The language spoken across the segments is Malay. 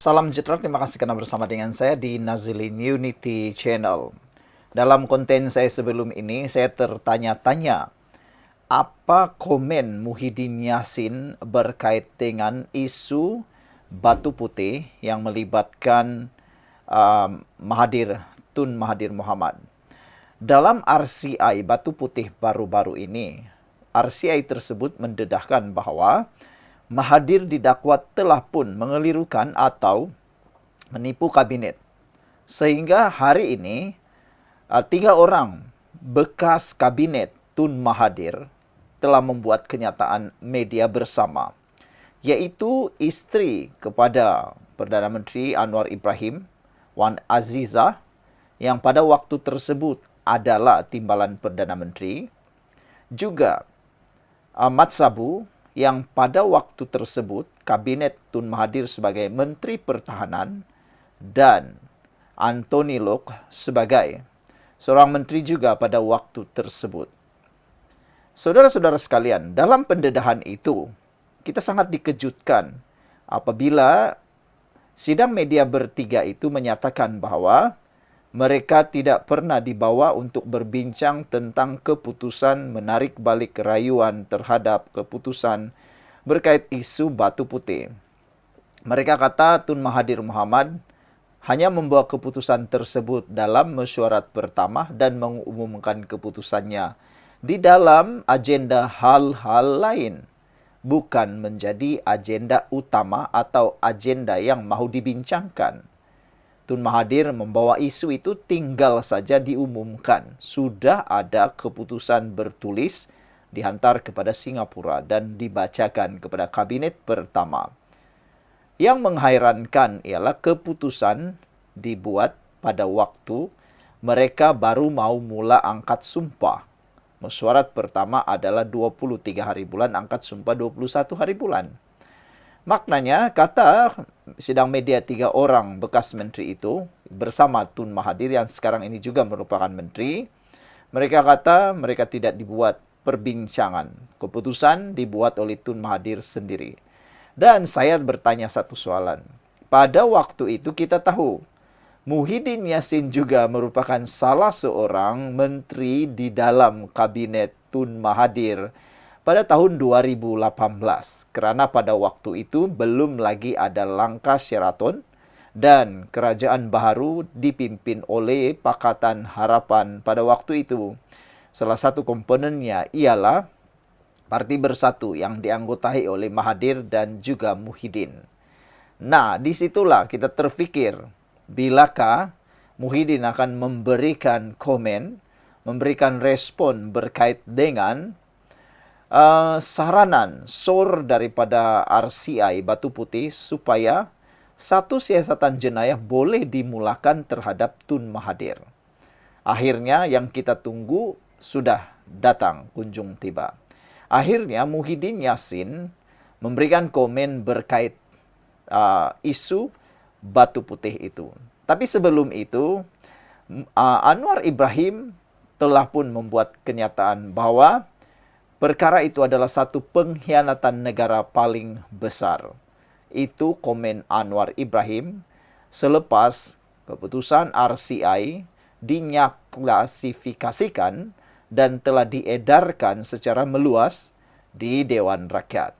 Salam sejahtera, terima kasih karena bersama dengan saya di Nazilin Unity Channel. Dalam konten saya sebelum ini, saya tertanya-tanya, apa komen Muhyiddin Yassin berkait dengan isu batu putih yang melibatkan Tun Mahathir Mohamad. Dalam RCI batu putih baru-baru ini, RCI tersebut mendedahkan bahwa Mahathir didakwa telah pun mengelirukan atau menipu kabinet. Sehingga hari ini, 3 orang bekas kabinet Tun Mahathir telah membuat kenyataan media bersama, yaitu isteri kepada Perdana Menteri Anwar Ibrahim, Wan Azizah, yang pada waktu tersebut adalah timbalan Perdana Menteri, juga Ahmad Sabu, yang pada waktu tersebut kabinet Tun Mahathir sebagai Menteri Pertahanan, dan Anthony Lok sebagai seorang menteri juga pada waktu tersebut. Saudara-saudara sekalian, dalam pendedahan itu, kita sangat dikejutkan apabila sidang media bertiga itu menyatakan bahwa mereka tidak pernah dibawa untuk berbincang tentang keputusan menarik balik rayuan terhadap keputusan berkait isu batu putih. Mereka kata Tun Mahathir Mohamad hanya membawa keputusan tersebut dalam mesyuarat pertama dan mengumumkan keputusannya di dalam agenda hal-hal lain, bukan menjadi agenda utama atau agenda yang mahu dibincangkan. Tun Mahathir membawa isu itu tinggal saja diumumkan. Sudah ada keputusan bertulis dihantar kepada Singapura dan dibacakan kepada kabinet pertama. Yang menghairankan ialah keputusan dibuat pada waktu mereka baru mau mula angkat sumpah. Mesyuarat pertama adalah 23 hari bulan, angkat sumpah 21 hari bulan. Maknanya, kata sidang media 3 orang bekas menteri itu bersama Tun Mahathir yang sekarang ini juga merupakan menteri, mereka kata mereka tidak dibuat perbincangan. Keputusan dibuat oleh Tun Mahathir sendiri. Dan saya bertanya satu soalan. Pada waktu itu kita tahu Muhyiddin Yassin juga merupakan salah seorang menteri di dalam kabinet Tun Mahathir pada tahun 2018. Kerana pada waktu itu belum lagi ada langkah Sheraton dan kerajaan baru dipimpin oleh Pakatan Harapan pada waktu itu. Salah satu komponennya ialah Parti Bersatu yang dianggotai oleh Mahathir dan juga Muhyiddin. Nah, disitulah kita terfikir, bilakah Muhyiddin akan memberikan komen, memberikan respon berkait dengan saranan SOR daripada RCI Batu Putih supaya satu siasatan jenayah boleh dimulakan terhadap Tun Mahathir. Akhirnya yang kita tunggu sudah datang, kunjung tiba. Akhirnya Muhyiddin Yassin memberikan komen berkait isu batu putih itu. Tapi sebelum itu, Anwar Ibrahim telah pun membuat kenyataan bahwa perkara itu adalah satu pengkhianatan negara paling besar. Itu komen Anwar Ibrahim selepas keputusan RCI diklasifikasikan dan telah diedarkan secara meluas di Dewan Rakyat.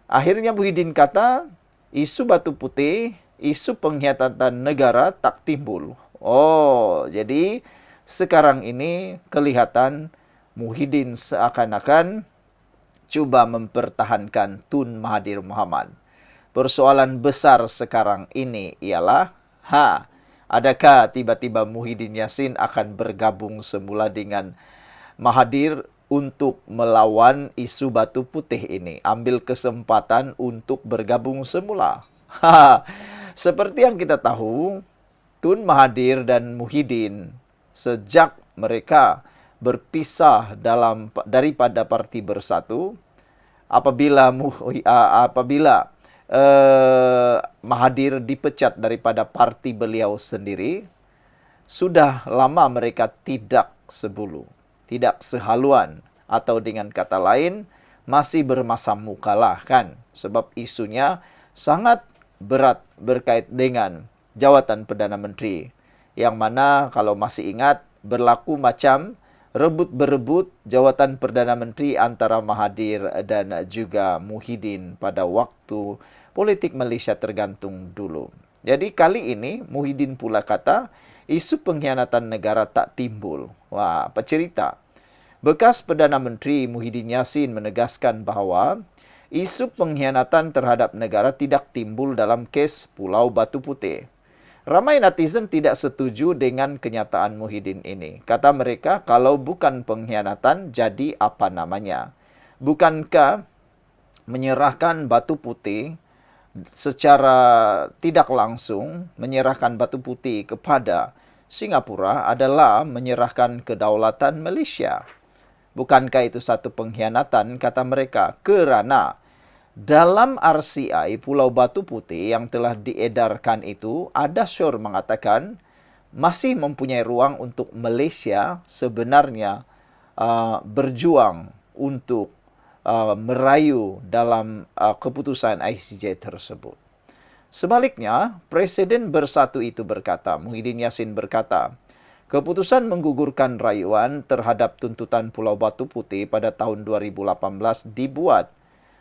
Akhirnya Muhyiddin kata, isu batu putih, isu pengkhianatan negara tak timbul. Oh, jadi sekarang ini kelihatan Muhyiddin seakan-akan cuba mempertahankan Tun Mahathir Mohamad. Persoalan besar sekarang ini ialah, adakah tiba-tiba Muhyiddin Yassin akan bergabung semula dengan Mahathir untuk melawan isu batu putih ini? Ambil kesempatan untuk bergabung semula. Seperti yang kita tahu, Tun Mahathir dan Muhyiddin sejak mereka berpisah daripada Parti Bersatu, apabila Mahathir dipecat daripada parti beliau sendiri, sudah lama mereka tidak sebulu, tidak sehaluan, atau dengan kata lain, masih bermasam muka lah kan. Sebab isunya sangat berat berkait dengan jawatan Perdana Menteri. Yang mana kalau masih ingat berlaku macam rebut-berebut jawatan Perdana Menteri antara Mahathir dan juga Muhyiddin pada waktu politik Malaysia tergantung dulu. Jadi kali ini Muhyiddin pula kata isu pengkhianatan negara tak timbul. Wah, apa cerita? Bekas Perdana Menteri Muhyiddin Yassin menegaskan bahawa isu pengkhianatan terhadap negara tidak timbul dalam kes Pulau Batu Putih. Ramai netizen tidak setuju dengan kenyataan Muhyiddin ini. Kata mereka, kalau bukan pengkhianatan, jadi apa namanya? Bukankah menyerahkan Batu Putih secara tidak langsung, menyerahkan Batu Putih kepada Singapura adalah menyerahkan kedaulatan Malaysia? Bukankah itu satu pengkhianatan, kata mereka, kerana dalam RCI Pulau Batu Putih yang telah diedarkan itu, ada syur mengatakan masih mempunyai ruang untuk Malaysia sebenarnya berjuang untuk merayu dalam keputusan ICJ tersebut. Sebaliknya, Presiden Bersatu itu berkata, Muhyiddin Yassin berkata, keputusan menggugurkan rayuan terhadap tuntutan Pulau Batu Putih pada tahun 2018 dibuat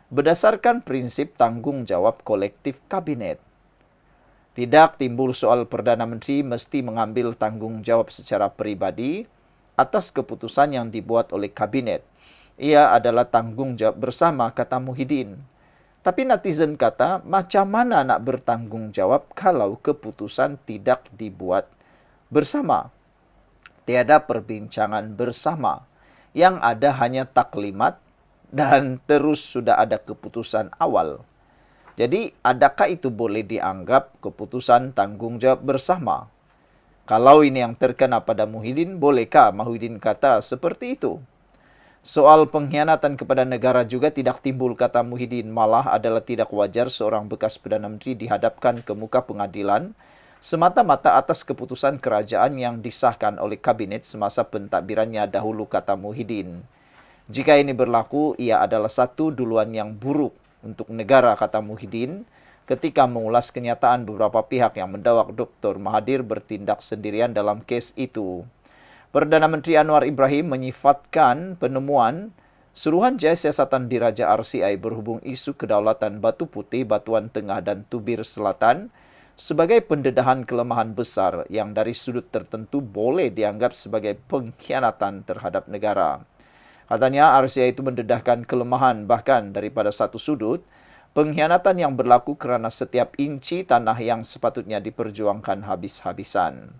berdasarkan prinsip tanggungjawab kolektif kabinet. Tidak timbul soal Perdana Menteri mesti mengambil tanggungjawab secara peribadi atas keputusan yang dibuat oleh kabinet. Ia adalah tanggungjawab bersama, kata Muhyiddin. Tapi netizen kata, macam mana nak bertanggungjawab kalau keputusan tidak dibuat bersama? Tiada perbincangan bersama. Yang ada hanya taklimat dan terus sudah ada keputusan awal. Jadi, adakah itu boleh dianggap keputusan tanggungjawab bersama? Kalau ini yang terkena pada Muhyiddin, bolehkah Muhyiddin kata seperti itu? Soal pengkhianatan kepada negara juga tidak timbul, kata Muhyiddin. Malah adalah tidak wajar seorang bekas Perdana Menteri dihadapkan ke muka pengadilan semata-mata atas keputusan kerajaan yang disahkan oleh kabinet semasa pentadbirannya dahulu, kata Muhyiddin. Jika ini berlaku, ia adalah satu duluan yang buruk untuk negara, kata Muhyiddin, ketika mengulas kenyataan beberapa pihak yang mendakwa Dr. Mahathir bertindak sendirian dalam kes itu. Perdana Menteri Anwar Ibrahim menyifatkan penemuan Suruhanjaya Siasatan Diraja RCI berhubung isu kedaulatan Batu Putih, Batuan Tengah dan Tubir Selatan sebagai pendedahan kelemahan besar yang dari sudut tertentu boleh dianggap sebagai pengkhianatan terhadap negara. Katanya RCI itu mendedahkan kelemahan bahkan daripada satu sudut, pengkhianatan yang berlaku kerana setiap inci tanah yang sepatutnya diperjuangkan habis-habisan.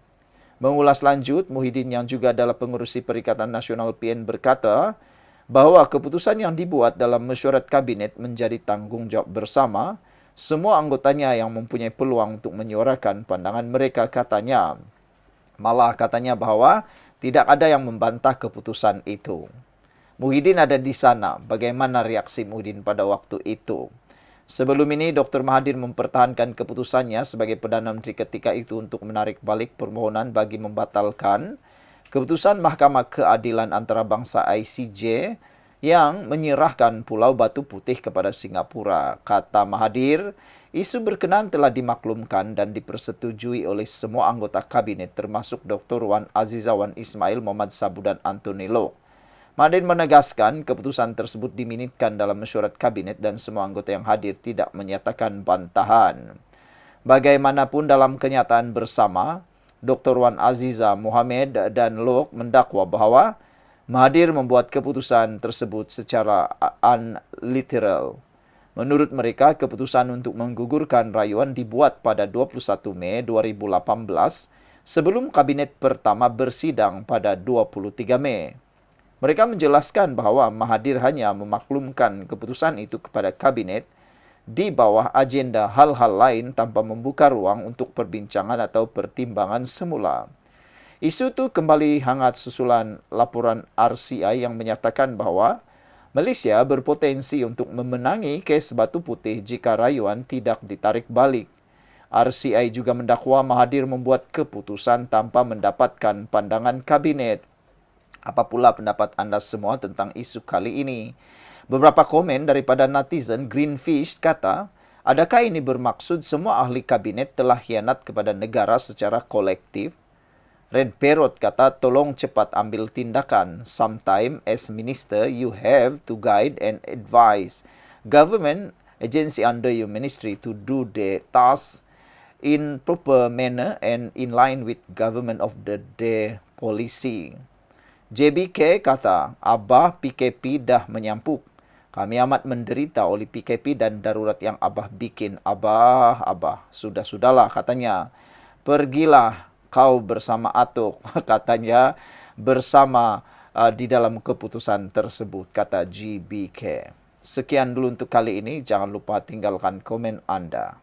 Mengulas lanjut, Muhyiddin yang juga adalah pengerusi Perikatan Nasional PN berkata bahawa keputusan yang dibuat dalam mesyuarat kabinet menjadi tanggungjawab bersama semua anggotanya yang mempunyai peluang untuk menyuarakan pandangan mereka, katanya. Malah katanya bahawa tidak ada yang membantah keputusan itu. Muhyiddin ada di sana. Bagaimana reaksi Muhyiddin pada waktu itu? Sebelum ini, Dr. Mahathir mempertahankan keputusannya sebagai Perdana Menteri ketika itu untuk menarik balik permohonan bagi membatalkan keputusan Mahkamah Keadilan Antarabangsa ICJ yang menyerahkan Pulau Batu Putih kepada Singapura. Kata Mahathir, isu berkenaan telah dimaklumkan dan dipersetujui oleh semua anggota kabinet termasuk Dr. Wan Azizah Wan Ismail, Muhammad Sabu dan Anthony Loh. Mahathir menegaskan keputusan tersebut diminitkan dalam mesyuarat kabinet dan semua anggota yang hadir tidak menyatakan bantahan. Bagaimanapun dalam kenyataan bersama, Dr. Wan Azizah, Mohamed dan Loh mendakwa bahawa Mahathir membuat keputusan tersebut secara unliteral. Menurut mereka, keputusan untuk menggugurkan rayuan dibuat pada 21 Mei 2018 sebelum kabinet pertama bersidang pada 23 Mei. Mereka menjelaskan bahawa Mahathir hanya memaklumkan keputusan itu kepada kabinet di bawah agenda hal-hal lain tanpa membuka ruang untuk perbincangan atau pertimbangan semula. Isu itu kembali hangat susulan laporan RCI yang menyatakan bahawa Malaysia berpotensi untuk memenangi kes Batu Putih jika rayuan tidak ditarik balik. RCI juga mendakwa Mahathir membuat keputusan tanpa mendapatkan pandangan kabinet. Apa pula pendapat anda semua tentang isu kali ini? Beberapa komen daripada netizen Greenfish kata, Adakah ini bermaksud semua ahli kabinet telah khianat kepada negara secara kolektif? Red Parrot kata, tolong cepat ambil tindakan. Sometime as minister, you have to guide and advise government agency under your ministry to do their tasks in proper manner and in line with government of the policy. JBK kata, Abah PKP dah menyampuk. Kami amat menderita oleh PKP dan darurat yang Abah bikin. Abah, sudah-sudahlah katanya. Pergilah kau bersama Atuk, katanya, bersama di dalam keputusan tersebut, kata JBK. Sekian dulu untuk kali ini. Jangan lupa tinggalkan komen Anda.